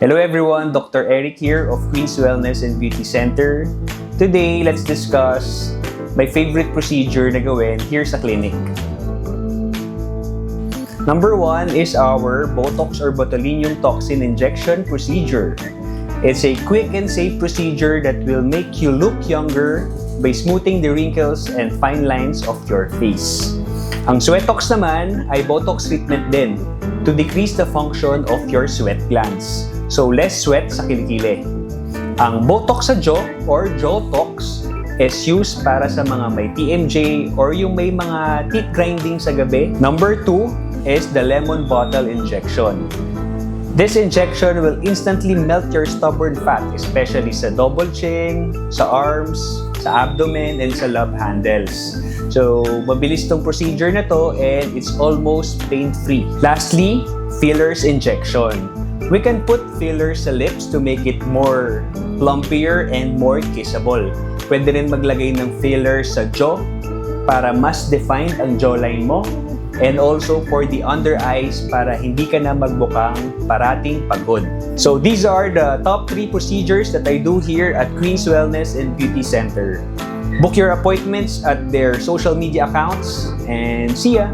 Hello everyone, Dr. Eric here of Queen's Wellness and Beauty Center. Today, let's discuss my favorite procedure na gawin here sa clinic. Number 1 is our Botox or botulinum toxin injection procedure. It's a quick and safe procedure that will make you look younger by smoothing the wrinkles and fine lines of your face. Ang Sweatox naman ay Botox treatment din to decrease the function of your sweat glands. So, less sweat sa kilikili. Ang Botox sa jaw or Jawtox is used para sa mga may TMJ or yung may mga teeth grinding sa gabi. Number 2 is the lemon bottle injection. This injection will instantly melt your stubborn fat, especially sa double chin, sa arms, sa abdomen, and sa love handles. So, mabilis tong procedure na to and it's almost pain-free. Lastly, fillers injection. We can put fillers sa lips to make it more plumpier and more kissable. Pwede rin maglagay ng fillers sa jaw para mas defined ang jawline mo. And also for the under eyes para hindi ka na magbukang parating pagod. So these are the top 3 procedures that I do here at Queen's Wellness and Beauty Center. Book your appointments at their social media accounts and see ya!